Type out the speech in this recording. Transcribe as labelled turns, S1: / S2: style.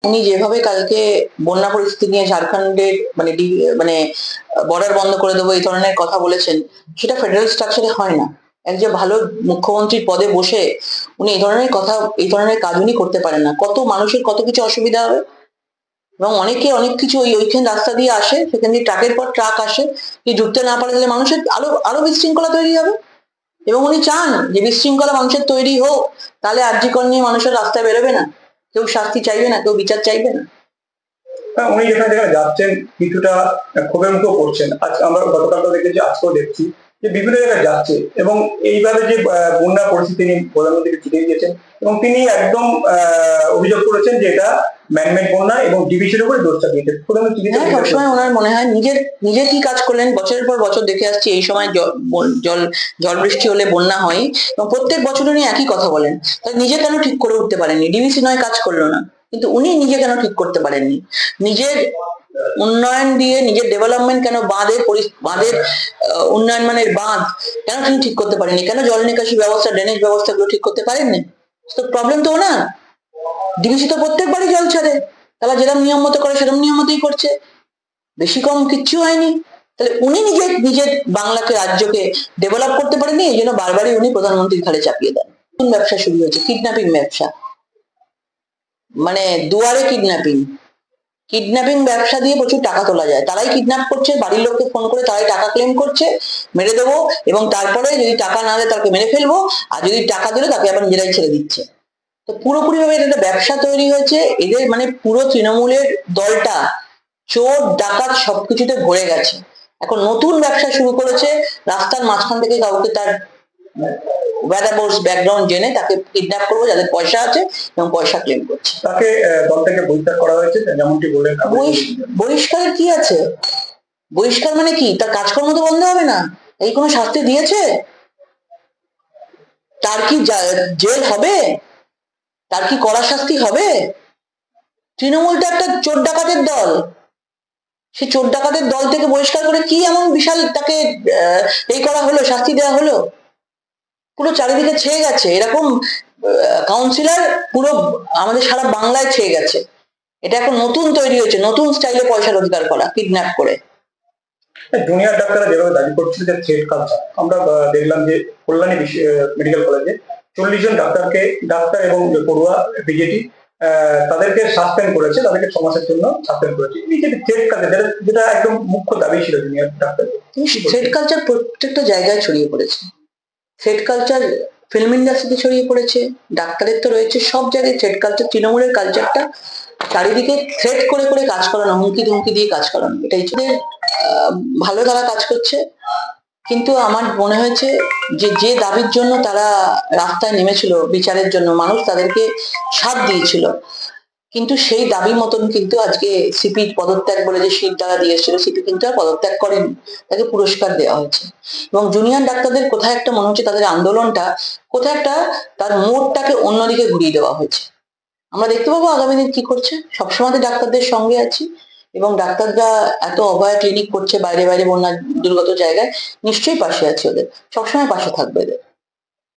S1: উনি যেভাবে কালকে বন্যা পরিস্থিতি নিয়ে ঝাড়খণ্ডের মানে বর্ডার বন্ধ করে দেবো এই ধরনের কথা বলেছেন, সেটা ফেডারেল স্ট্রাকচারে হয় না। একজন ভালো মুখ্যমন্ত্রীর পদে বসে উনি এই ধরনের কথা, এই ধরনের কাজ উনি করতে পারেন না। কত মানুষের কত কিছু অসুবিধা হবে, এবং অনেকে অনেক কিছু ওইখানে রাস্তা দিয়ে আসে, সেখান দিয়ে ট্রাকের পর ট্রাক আসে, কি ঢুকতে না পারে তাহলে মানুষের আরো বিশৃঙ্খলা তৈরি হবে। এবং উনি চান যে বিশৃঙ্খলা মানুষের তৈরি হোক, তাহলে আরজি কর নিয়ে মানুষের রাস্তায় বেরোবে না, কেউ শাস্তি চাইবে না, কেউ বিচার চাইবে না।
S2: উনি যেখানে যেখানে যাচ্ছেন কিছুটা ক্ষোভের মুখও করছেন। আজ আমরা গতকাল দেখেছি, আজকেও দেখছি যে বিভিন্ন জায়গায় যাচ্ছে এবং এইভাবে যে বন্যা পরিস্থিতি নিয়ে প্রধানমন্ত্রীকে চিঠি দিয়েছেন এবং তিনি একদম অভিযোগ করেছেন যে এটা ম্যানমেড বন্যা এবং ডিভিসির উপরে দোষটা দিয়েছেন।
S1: সবসময় ওনার মনে হয় নিজে কি কাজ করলেন, বছরের পর বছর দেখে আসছি এই সময় জল বৃষ্টি হলে বন্যা হয় এবং প্রত্যেক বছর উনি একই কথা বলেন। তাহলে নিজে কেন ঠিক করে উঠতে পারেননি? ডিভিসি নয় কাজ করলো না, কিন্তু উনি নিজে কেন ঠিক করতে পারেননি? নিজের উন্নয়ন দিয়ে নিজের ডেভেলপমেন্ট কেন, বাঁধের উন্নয়ন মানের বাঁধ কেন তিনি ঠিক করতে পারেননি? কেন জল নিকাশি ব্যবস্থা, ড্রেনেজ ব্যবস্থাগুলো ঠিক করতে পারেননি? তো প্রবলেম তো না। ডিভিসি তো প্রত্যেকবারই জল ছাড়ে, তারা যেরকম নিয়ম মতো করে সেরকম নিয়ম মতোই করছে, বেশি কম কিচ্ছু হয়নি। তাহলে উনি নিজের বাংলাকে, রাজ্যকে ডেভেলপ করতে পারেননি, এই জন্য বারবারই উনি প্রধানমন্ত্রীর ঘাড়ে চাপিয়ে দেন। ব্যবসা শুরু হয়েছে, কিডন্যাপিং ব্যবসা, মানে দুয়ারে কিডন্যাপিং ব্যবসা দিয়ে প্রচুর টাকা তোলা যায়। তারাই কিডন্যাপ করছে, বাড়ির লোককে ফোন করে তারাই টাকা ক্লেম করছে, মেরে দেবো, এবং তারপরে যদি টাকা না দেয় তাকে মেরে ফেলবো, আর যদি টাকা দিলে তাকে আবার নিজেরাই ছেড়ে দিচ্ছে। তো পুরোপুরি ভাবে এটা একটা ব্যবসা তৈরি হয়েছে। এদের মানে পুরো তৃণমূলের দলটা চোর ডাকাত সবকিছুতে ভরে গেছে। এখন নতুন ব্যবসা শুরু করেছে, রাস্তার মাঝখান থেকে কাউকে তার ব্যাকগ্রাউন্ড জেনে তাকে কিডন্যাপ করবো, যাদের পয়সা আছে এবং পয়সা ক্লেম করছে।
S2: তাকে দল থেকে বহিষ্কার করা হয়েছে, যেমনটি বললেন।
S1: বহিষ্কারের কি আছে? বহিষ্কার মানে কি? তার কাজকর্ম তো বন্ধ হবে না? এই কোনো শাস্তি দিয়েছে? তার কি জেল হবে? তার কি কড়া শাস্তি হবে? তৃণমূলটা একটা চোর ডাকাতের দল, সেই চোর ডাকাতের দল থেকে বহিষ্কার করে কি এমন বিশাল তাকে এই করা হলো, শাস্তি দেওয়া হলো? পুরো চারিদিকে ছেয়ে গেছে এরকম কাউন্সিলর, পুরো আমাদের সারা বাংলায় ছেয়ে গেছে। এটা এখন নতুন তৈরি হয়েছে, নতুন স্টাইলে পয়সা রোজগার করা, কিডন্যাপ করে।
S2: জুনিয়র ডাক্তাররা যেভাবে দাবি করছিল যে থ্রেড কালচার, আমরা দেখলাম যে কল্যাণী মেডিকেল কলেজে 40 জন ডাক্তার এবং পড়ুয়া বিজেপি তাদেরকে সাসপেন্ড করেছে, তাদেরকে 6 মাসের জন্য সাসপেন্ড করেছে। এই যে থ্রেড কালচার, যেটা একদম মুখ্য দাবি ছিল জুনিয়র ডাক্তার,
S1: থ্রেড কালচার প্রত্যেকটা জায়গায় ছড়িয়ে পড়েছে। থ্রেড কালচার ফিল্ম ইন্ডাস্ট্রিতে ছড়িয়ে পড়েছে, ডাক্তারের তো রয়েছে, সব জায়গায় থ্রেড কালচার। তৃণমূলের কালচারটা চারিদিকে থ্রেড করে করে কাজ করানো, হুমকি ধুমকি দিয়ে কাজ করানো, এটাই ভালো তারা কাজ করছে। কিন্তু আমার মনে হয়েছে যে দাবির জন্য তারা রাস্তায় নেমেছিল, বিচারের জন্য মানুষ তাদেরকে সাথ দিয়েছিল, কিন্তু সেই দাবি মতন কিন্তু আজকে সিপি পদত্যাগ বলে যে শীত দ্বারা দিয়েছিল, সিপি কিন্তু আর পদত্যাগ করেনি, তাকে পুরস্কার দেওয়া হয়েছে। এবং জুনিয়র ডাক্তারদের কোথায় একটা মনে হচ্ছে তাদের আন্দোলনটা কোথায় একটা তার মোড়টাকে অন্যদিকে ঘুরিয়ে দেওয়া হয়েছে। আমরা দেখতে পাবো আগামী দিন কি করছে। সবসময় ডাক্তারদের সঙ্গে আছি, এবং ডাক্তাররা এত অভয়া ক্লিনিক করছে বাইরে বাইরে বন্যা দুর্গত জায়গায়, নিশ্চয়ই পাশে আছে ওদের, সবসময় পাশে থাকবে এদের।